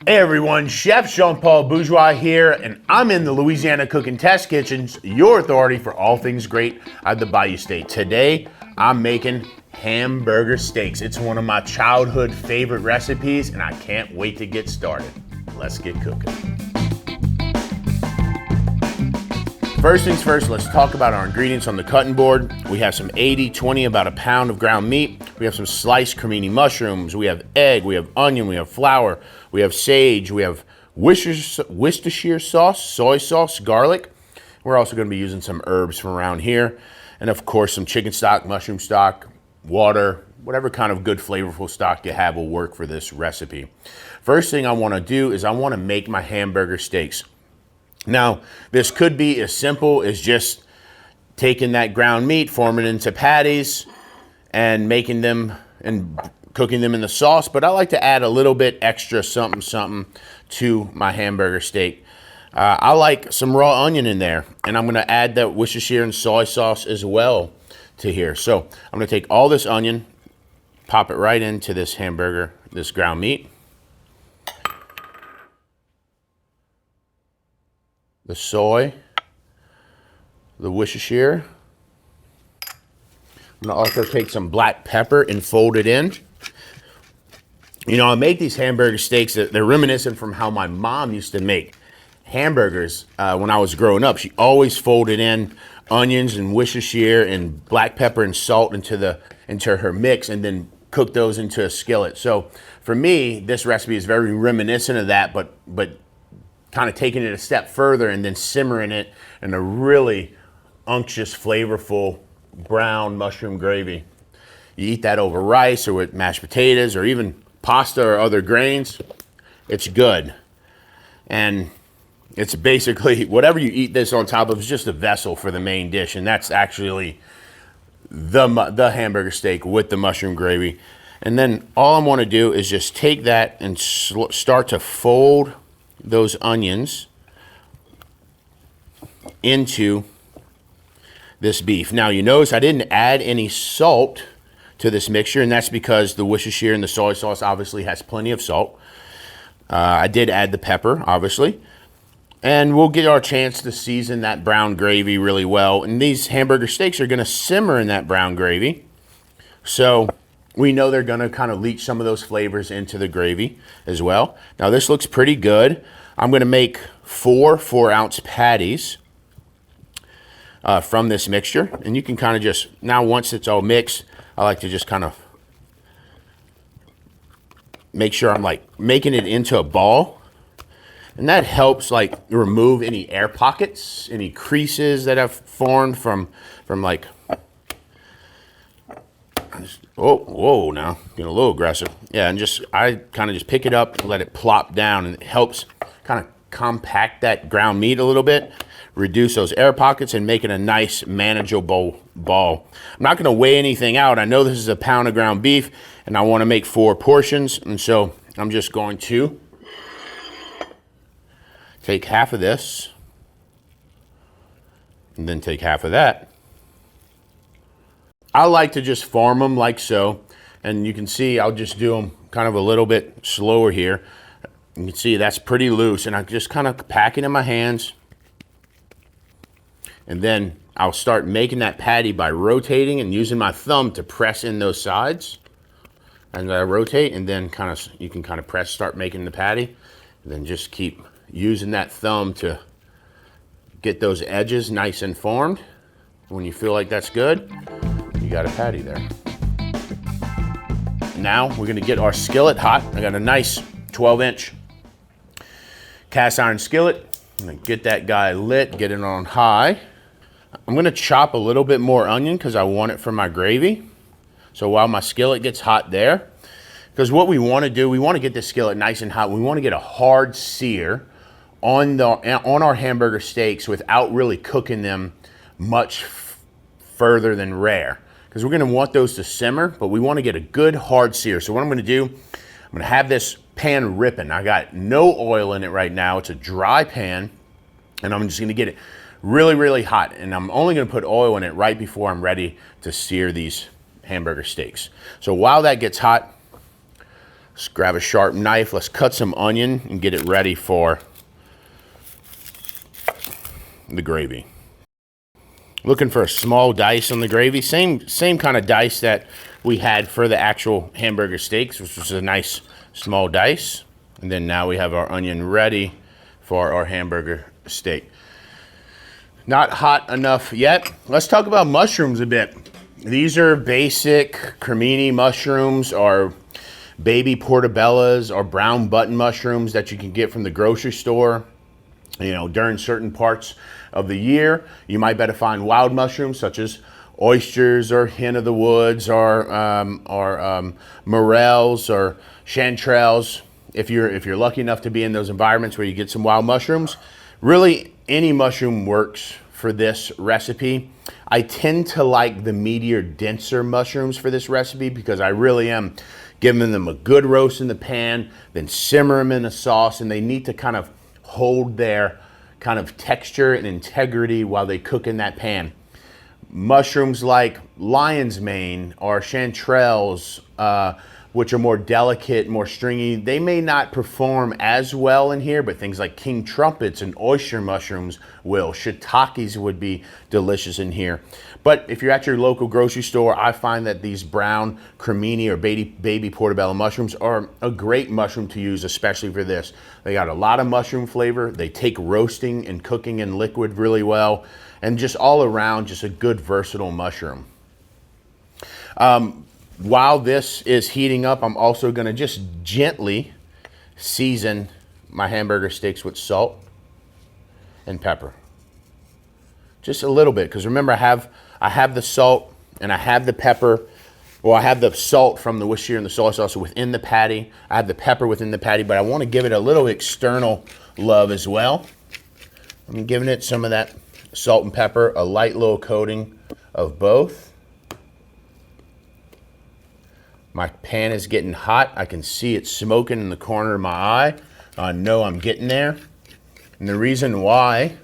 Hey everyone, Chef Jean-Paul Bourgeois here, and I'm in the Louisiana Cooking Test Kitchens, your authority for all things great at the Bayou State. Today, I'm making hamburger steaks. It's one of my childhood favorite recipes, and I can't wait to get started. Let's get cooking. First things first, let's talk about our ingredients on the cutting board. We have some 80-20, about a pound of ground meat. We have some sliced cremini mushrooms. We have egg, we have onion, we have flour, we have sage, we have Worcestershire sauce, soy sauce, garlic. We're also going to be using some herbs from around here. And of course, some chicken stock, mushroom stock, water, whatever kind of good flavorful stock you have will work for this recipe. First thing I want to do is I want to make my hamburger steaks. Now, this could be as simple as just taking that ground meat, forming it into patties, and making them and cooking them in the sauce, but I like to add a little bit extra something to my hamburger steak. I like some raw onion in there, and I'm going to add that Worcestershire and soy sauce as well to here. So I'm going to take all this onion, pop it right into this hamburger, this ground meat. The soy, the Worcestershire. I'm gonna also take some black pepper and fold it in. You know, I make these hamburger steaks, they're reminiscent from how my mom used to make hamburgers when I was growing up. She always folded in onions and Worcestershire and black pepper and salt into her mix and then cooked those into a skillet. So for me, this recipe is very reminiscent of that, but kind of taking it a step further and then simmering it in a really unctuous, flavorful brown mushroom gravy. You eat that over rice or with mashed potatoes or even pasta or other grains, it's good. And it's basically, whatever you eat this on top of is just a vessel for the main dish, and that's actually the hamburger steak with the mushroom gravy. And then all I want to do is just take that and start to fold those onions into this beef. Now you notice I didn't add any salt to this mixture, and that's because the Worcestershire and the soy sauce obviously has plenty of salt. I did add the pepper, obviously, and we'll get our chance to season that brown gravy really well. And these hamburger steaks are going to simmer in that brown gravy, so we know they're going to kind of leach some of those flavors into the gravy as well. Now this looks pretty good. I'm going to make 4 4-ounce patties from this mixture. And you can kind of just, now once it's all mixed, I like to just kind of make sure I'm like making it into a ball. And that helps like remove any air pockets, any creases that have formed from like, whoa, now getting a little aggressive. Yeah, and I kind of just pick it up and let it plop down, and it helps kind of compact that ground meat a little bit, reduce those air pockets, and make it a nice manageable ball. I'm not going to weigh anything out. I know this is a pound of ground beef, and I want to make 4 portions, and so I'm just going to take half of this, and then take half of that. I like to just form them like so, and you can see I'll just do them kind of a little bit slower here. You can see that's pretty loose, and I just kind of pack it in my hands, and then I'll start making that patty by rotating and using my thumb to press in those sides. And I rotate, and then you can kind of press, start making the patty, and then just keep using that thumb to get those edges nice and formed. When you feel like that's good, you got a patty there. Now we're gonna get our skillet hot. I got a nice 12-inch cast iron skillet. I'm gonna get that guy lit, get it on high. I'm gonna chop a little bit more onion because I want it for my gravy. So while my skillet gets hot there, because what we want to do, we want to get this skillet nice and hot. We want to get a hard sear on our hamburger steaks without really cooking them much further than rare, because we're going to want those to simmer, but we want to get a good hard sear. So what I'm going to do, I'm going to have this pan ripping. I got no oil in it right now. It's a dry pan, and I'm just going to get it really, really hot. And I'm only going to put oil in it right before I'm ready to sear these hamburger steaks. So while that gets hot, Let's grab a sharp knife. Let's cut some onion and get it ready for the gravy. Looking for a small dice on the gravy. Same kind of dice that we had for the actual hamburger steaks, which was a nice small dice. And then now we have our onion ready for our hamburger steak. Not hot enough yet. Let's talk about mushrooms a bit. These are basic cremini mushrooms, or baby portobellas, or brown button mushrooms that you can get from the grocery store. You know, during certain parts of the year, you might better find wild mushrooms such as oysters or hen of the woods or morels or chanterelles. If you're lucky enough to be in those environments where you get some wild mushrooms, really any mushroom works for this recipe. I tend to like the meatier, denser mushrooms for this recipe because I really am giving them a good roast in the pan, then simmer them in a sauce, and they need to kind of hold their kind of texture and integrity while they cook in that pan. Mushrooms like lion's mane or chanterelles, which are more delicate, more stringy, they may not perform as well in here, but things like king trumpets and oyster mushrooms will. Shiitakes would be delicious in here. But if you're at your local grocery store, I find that these brown cremini or baby portobello mushrooms are a great mushroom to use, especially for this. They got a lot of mushroom flavor. They take roasting and cooking in liquid really well, and just all around, just a good versatile mushroom. While this is heating up, I'm also gonna just gently season my hamburger steaks with salt and pepper. Just a little bit, because remember I have the salt and I have the pepper. Well, I have the salt from the Worcestershire and the soy sauce within the patty. I have the pepper within the patty, but I want to give it a little external love as well. I'm giving it some of that salt and pepper, a light little coating of both. My pan is getting hot. I can see it smoking in the corner of my eye. I know I'm getting there. And the reason why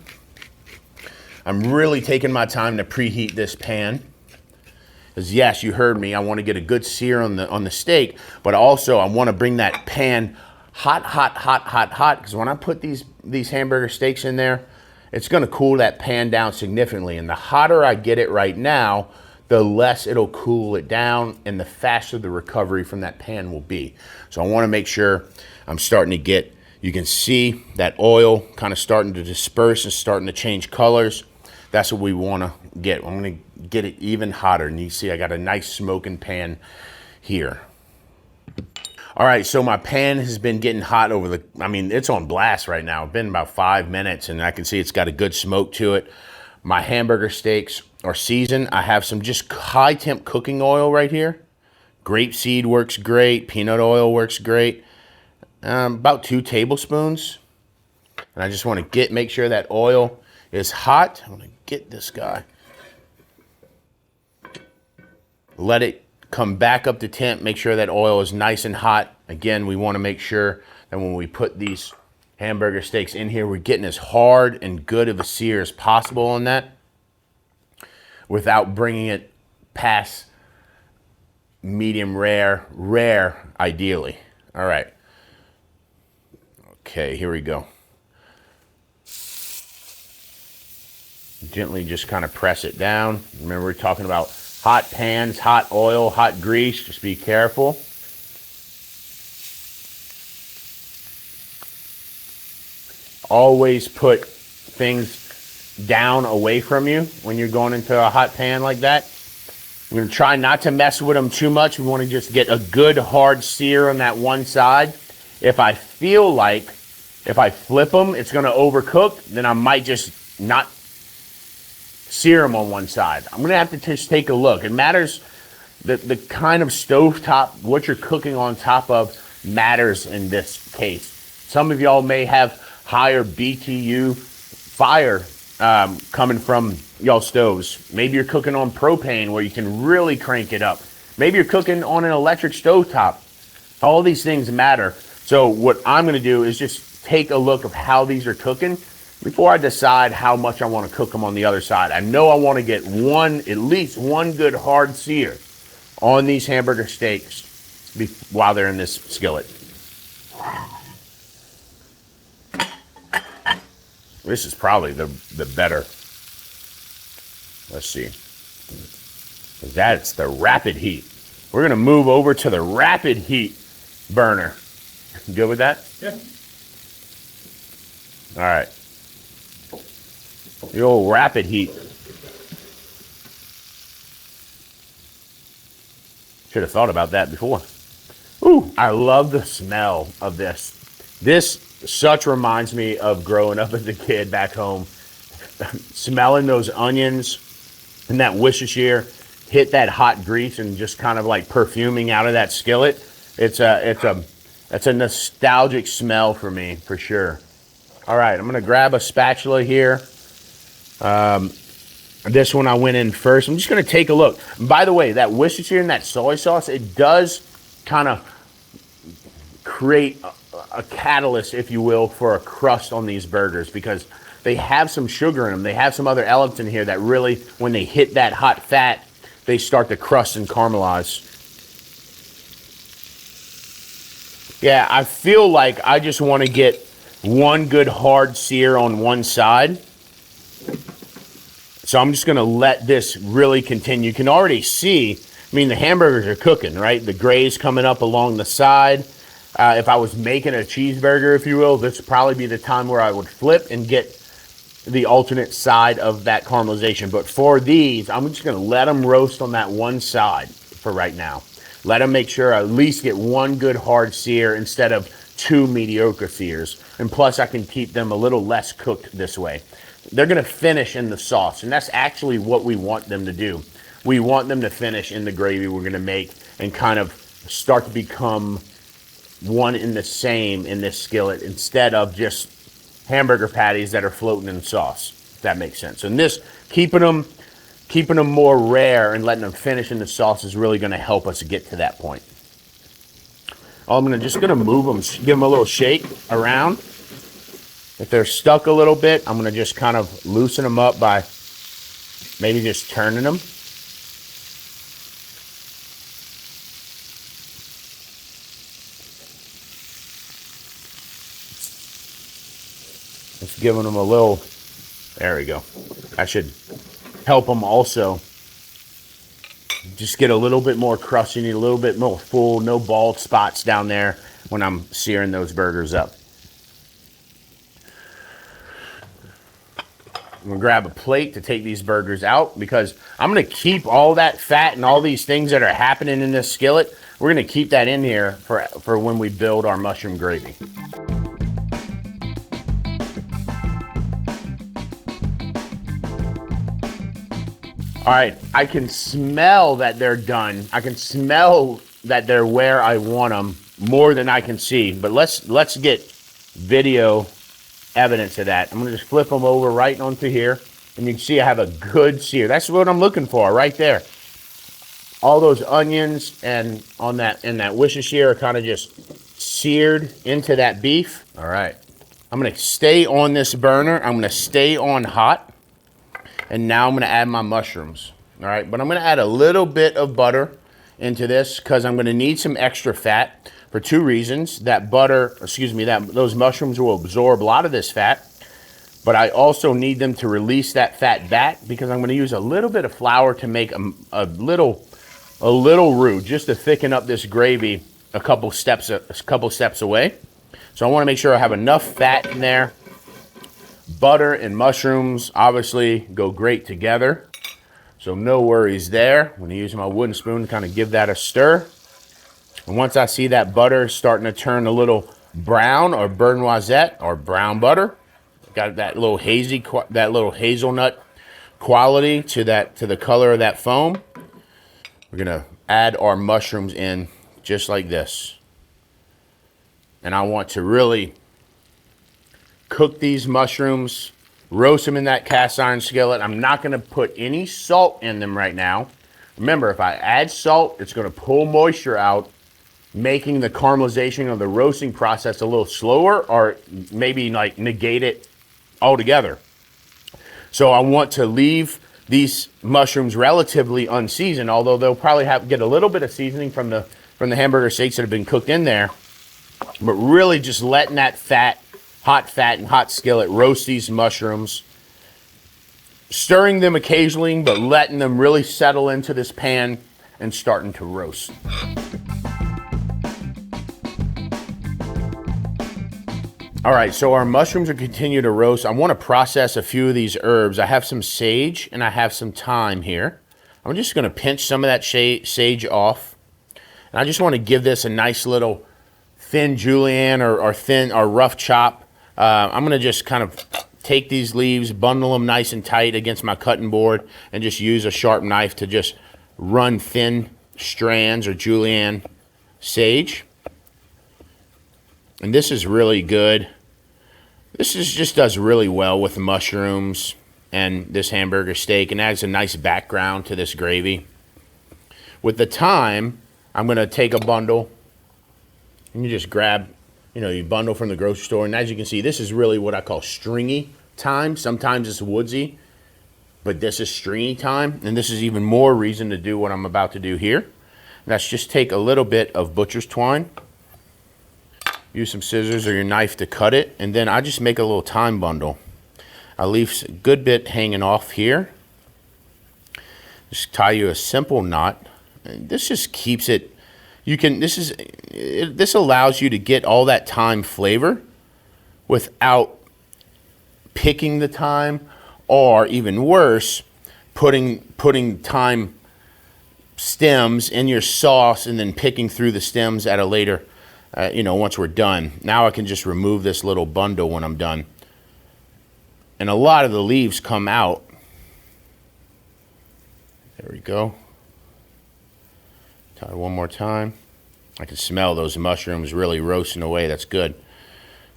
I'm really taking my time to preheat this pan is, yes, you heard me, I want to get a good sear on the steak, but also I want to bring that pan hot, because when I put these hamburger steaks in there, it's going to cool that pan down significantly. And the hotter I get it right now, the less it'll cool it down and the faster the recovery from that pan will be. So I want to make sure I'm starting to get, you can see that oil kind of starting to disperse and starting to change colors. That's what we want to get. I'm going to get it even hotter. And you see I got a nice smoking pan here. All right, so my pan has been getting hot it's on blast right now. It's been about 5 minutes and I can see it's got a good smoke to it. My hamburger steaks are seasoned. I have some just high temp cooking oil right here. Grapeseed works great. Peanut oil works great. About 2 tablespoons. And I just want to make sure that oil is hot. I'm going to get this guy. Let it come back up to temp. Make sure that oil is nice and hot. Again, we want to make sure that when we put these hamburger steaks in here, we're getting as hard and good of a sear as possible on that without bringing it past medium rare ideally. All right. Okay, here we go. Gently just kind of press it down. Remember, we're talking about hot pans, hot oil, hot grease. Just be careful. Always put things down away from you when you're going into a hot pan like that. We're going to try not to mess with them too much. We want to just get a good hard sear on that one side. If I feel like if I flip them, it's going to overcook, then I might just not sear them on one side. I'm going to have to just take a look. It matters, the kind of stovetop, what you're cooking on top of matters in this case. Some of y'all may have higher BTU fire coming from y'all stoves. Maybe you're cooking on propane where you can really crank it up. Maybe you're cooking on an electric stovetop. All these things matter. So what I'm going to do is just take a look of how these are cooking before I decide how much I want to cook them on the other side. I know I want to get at least one good hard sear on these hamburger steaks. while they're in this skillet. This is probably the better. Let's see. That's the rapid heat. We're gonna move over to the rapid heat burner. You good with that? Yeah. All right. The old rapid heat. Should have thought about that before. Ooh, I love the smell of this. This such reminds me of growing up as a kid back home. Smelling those onions and that Worcestershire hit that hot grease and just kind of like perfuming out of that skillet. It's a nostalgic smell for me, for sure. All right, I'm gonna grab a spatula here. This one I went in first. I'm just gonna take a look. By the way, that Worcestershire and that soy sauce, it does kind of create a catalyst, if you will, for a crust on these burgers because they have some sugar in them. They have some other elements in here that really, when they hit that hot fat, they start to crust and caramelize. Yeah, I feel like I just want to get one good hard sear on one side. So I'm just going to let this really continue. You can already see, I mean, the hamburgers are cooking, right? The gray's coming up along the side. If I was making a cheeseburger, if you will, this would probably be the time where I would flip and get the alternate side of that caramelization. But for these, I'm just going to let them roast on that one side for right now. Let them make sure I at least get one good hard sear instead of two mediocre sears. And plus, I can keep them a little less cooked this way. They're going to finish in the sauce, and that's actually what we want them to do. We want them to finish in the gravy we're going to make and kind of start to become one in the same in this skillet instead of just hamburger patties that are floating in sauce, if that makes sense. And this, keeping them more rare and letting them finish in the sauce is really going to help us get to that point. I'm just going to move them, give them a little shake around. If they're stuck a little bit, I'm going to just kind of loosen them up by maybe just turning them. Just giving them a little, there we go. That should help them also. Just get a little bit more crust. You need a little bit more full, no bald spots down there when I'm searing those burgers up. I'm gonna grab a plate to take these burgers out because I'm gonna keep all that fat and all these things that are happening in this skillet. We're gonna keep that in here for when we build our mushroom gravy. All right, I can smell that they're done. I can smell that they're where I want them more than I can see. But let's get video evidence of that. I'm gonna just flip them over right onto here, and you can see I have a good sear. That's what I'm looking for right there. All those onions and that Worcestershire are kind of just seared into that beef. All right, I'm gonna stay on this burner. I'm gonna stay on hot, and now I'm gonna add my mushrooms. All right, but I'm gonna add a little bit of butter into this because I'm gonna need some extra fat. For two reasons. Those mushrooms will absorb a lot of this fat, but I also need them to release that fat back because I'm going to use a little bit of flour to make a little roux, just to thicken up this gravy a couple steps away. So I want to make sure I have enough fat in there. Butter and mushrooms obviously go great together, so no worries there. I'm going to use my wooden spoon to kind of give that a stir. And once I see that butter starting to turn a little brown or beurre noisette or brown butter, got that little hazelnut quality to the color of that foam, we're gonna add our mushrooms in just like this. And I want to really cook these mushrooms, roast them in that cast iron skillet. I'm not gonna put any salt in them right now. Remember, if I add salt, it's gonna pull moisture out, making the caramelization of the roasting process a little slower, or maybe like negate it altogether. So I want to leave these mushrooms relatively unseasoned, although they'll probably get a little bit of seasoning from the from the hamburger steaks that have been cooked in there. But really just letting that fat and hot skillet roast these mushrooms. Stirring them occasionally, but letting them really settle into this pan and starting to roast. All right, so our mushrooms are continuing to roast. I want to process a few of these herbs. I have some sage and I have some thyme here. I'm just going to pinch some of that sage off. And I just want to give this a nice little thin julienne or rough chop. I'm going to just kind of take these leaves, bundle them nice and tight against my cutting board, and just use a sharp knife to just run thin strands or julienne sage. And this is really good. Just does really well with the mushrooms and this hamburger steak, and adds a nice background to this gravy. With the thyme, I'm going to take a bundle, and you just grab, you bundle from the grocery store. And as you can see, this is really what I call stringy thyme. Sometimes it's woodsy, but this is stringy thyme, and this is even more reason to do what I'm about to do here. And that's just take a little bit of butcher's twine. Use some scissors or your knife to cut it, and then I just make a little thyme bundle. I leave a good bit hanging off here. Just tie you a simple knot. And this just keeps it. This allows you to get all that thyme flavor without picking the thyme, or even worse, putting thyme stems in your sauce and then picking through the stems at a later. Once we're done. Now I can just remove this little bundle when I'm done. And a lot of the leaves come out. There we go. Tie one more time. I can smell those mushrooms really roasting away. That's good.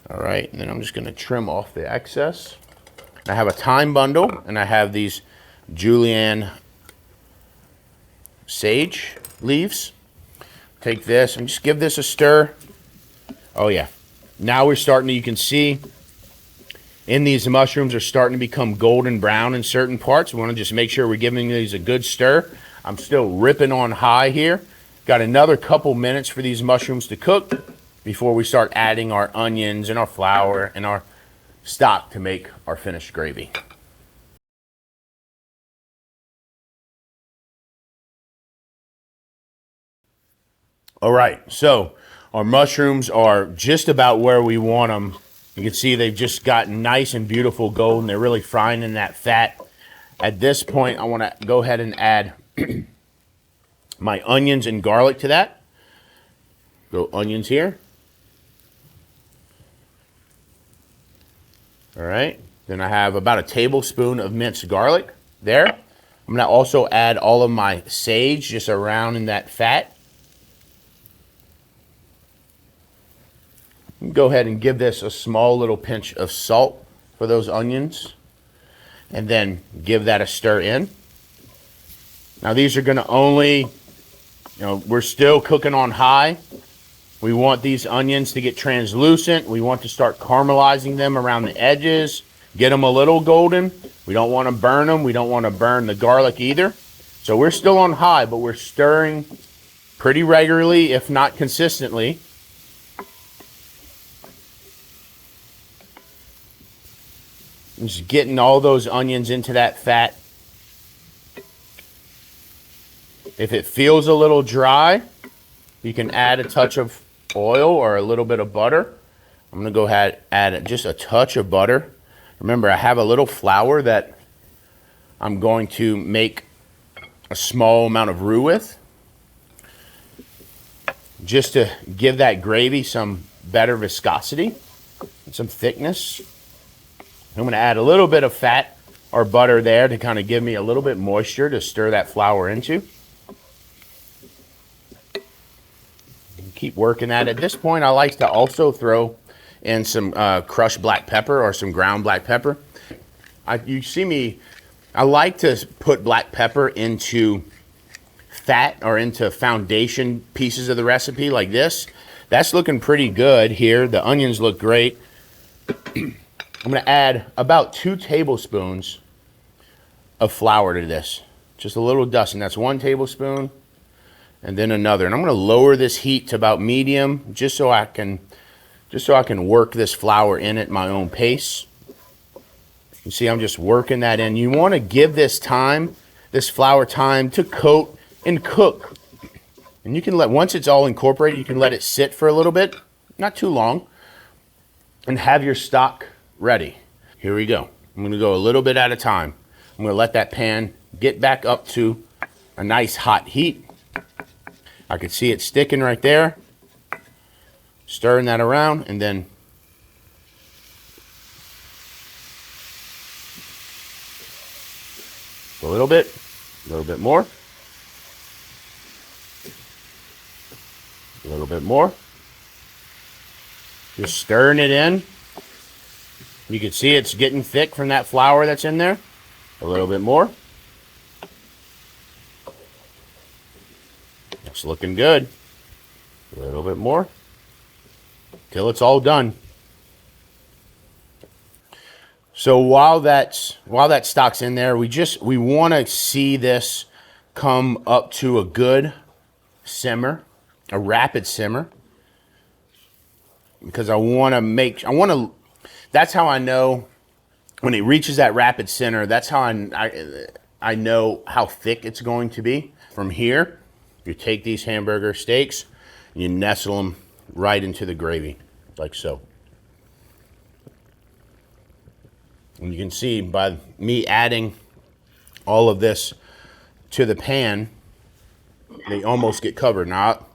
All right, and then I'm just going to trim off the excess. I have a thyme bundle, and I have these julienne sage leaves. Take this and just give this a stir. Oh yeah, now we're starting to, you can see in these mushrooms are starting to become golden brown in certain parts. We want to just make sure we're giving these a good stir. I'm still ripping on high here. Got another couple minutes for these mushrooms to cook before we start adding our onions and our flour and our stock to make our finished gravy. All right, so our mushrooms are just about where we want them. You can see they've just gotten nice and beautiful golden. They're really frying in that fat. At this point, I want to go ahead and add my onions and garlic to that. Go onions here. All right, then I have about a tablespoon of minced garlic there. I'm going to also add all of my sage just around in that fat. Go ahead and give this a small little pinch of salt for those onions, and then give that a stir in. Now these are going to only, we're still cooking on high. We want these onions to get translucent. We want to start caramelizing them around the edges, get them a little golden. We don't want to burn them. We don't want to burn the garlic either. So we're still on high, but we're stirring pretty regularly, if not consistently. Just getting all those onions into that fat. If it feels a little dry, you can add a touch of oil or a little bit of butter. I'm going to go ahead and add just a touch of butter. Remember, I have a little flour that I'm going to make a small amount of roux with, just to give that gravy some better viscosity and some thickness. I'm going to add a little bit of fat or butter there to kind of give me a little bit moisture to stir that flour into. Keep working that. At this point, I like to also throw in some crushed black pepper or some ground black pepper. You see me, I like to put black pepper into fat or into foundation pieces of the recipe like this. That's looking pretty good here. The onions look great. I'm going to add about 2 tablespoons of flour to this. Just a little dusting. That's 1 tablespoon. and then another. And I'm gonna lower this heat to about medium just so I can work this flour in at my own pace. You see, I'm just working that in. You wanna give this flour time to coat and cook. And you can once it's all incorporated, you can let it sit for a little bit, not too long, and have your stock ready. Here we go. I'm gonna go a little bit at a time. I'm gonna let that pan get back up to a nice hot heat. I can see it sticking right there. Stirring that around, and then a little bit more, a little bit more. Just stirring it in. You can see it's getting thick from that flour that's in there. A little bit more. It's looking good. A little bit more. Till it's all done. So while that stock's in there, we want to see this come up to a good simmer, a rapid simmer. Because that's how I know when it reaches that rapid simmer, that's how I know how thick it's going to be. From here, you take these hamburger steaks and you nestle them right into the gravy, like so. And you can see by me adding all of this to the pan, they almost get covered. Now,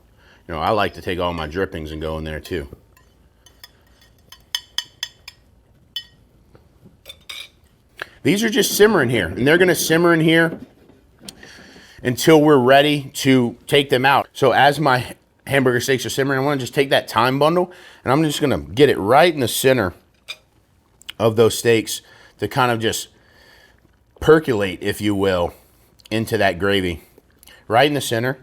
I like to take all my drippings and go in there too. These are just simmering here, and they're gonna simmer in here until we're ready to take them out. So as my hamburger steaks are simmering, I wanna just take that time bundle, and I'm just gonna get it right in the center of those steaks to kind of just percolate, if you will, into that gravy. Right in the center,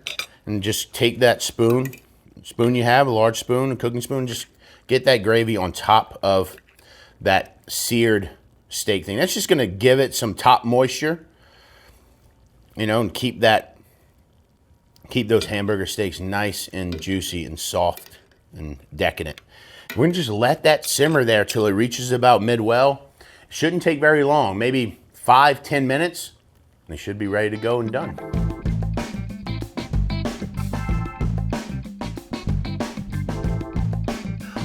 and just take that spoon you have, a large spoon, a cooking spoon, just get that gravy on top of that seared steak thing. That's just gonna give it some top moisture, and keep those hamburger steaks nice and juicy and soft and decadent. We're gonna just let that simmer there till it reaches about mid-well. It shouldn't take very long, maybe 5-10 minutes. They should be ready to go and done.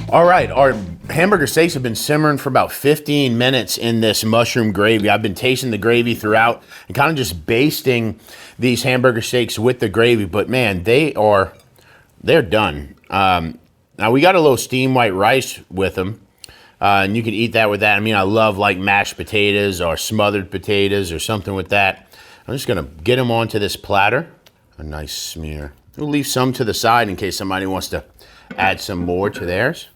All right, our hamburger steaks have been simmering for about 15 minutes in this mushroom gravy. I've been tasting the gravy throughout and kind of just basting these hamburger steaks with the gravy, but man, they're done. Now we got a little steamed white rice with them, and you can eat that with that. I mean, I love like mashed potatoes or smothered potatoes or something with that. I'm just gonna get them onto this platter. A nice smear. We'll leave some to the side in case somebody wants to add some more to theirs.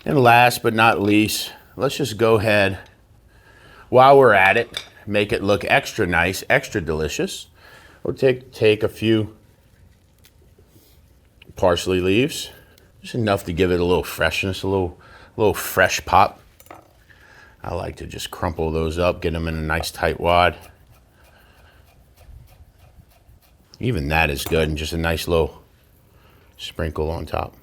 And last but not least, let's just go ahead, while we're at it, make it look extra nice, extra delicious. We'll take a few parsley leaves, just enough to give it a little freshness, a little fresh pop. I like to just crumple those up, get them in a nice tight wad. Even that is good, and just a nice little sprinkle on top.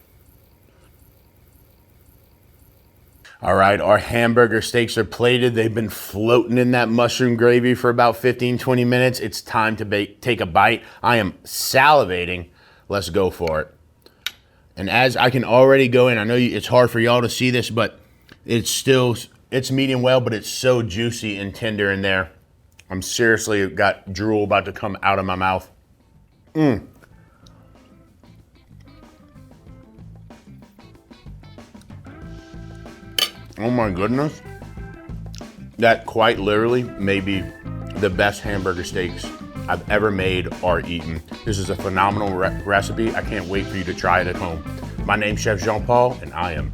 All right, our hamburger steaks are plated. They've been floating in that mushroom gravy for about 15-20 minutes. It's time to take a bite. I am salivating. Let's go for it. And as I can already go in, I know it's hard for y'all to see this, but it's medium well, but it's so juicy and tender in there. I'm seriously got drool about to come out of my mouth. Oh my goodness. That quite literally may be the best hamburger steaks I've ever made or eaten. This is a phenomenal recipe. I can't wait for you to try it at home. My name's Chef Jean-Paul, and I am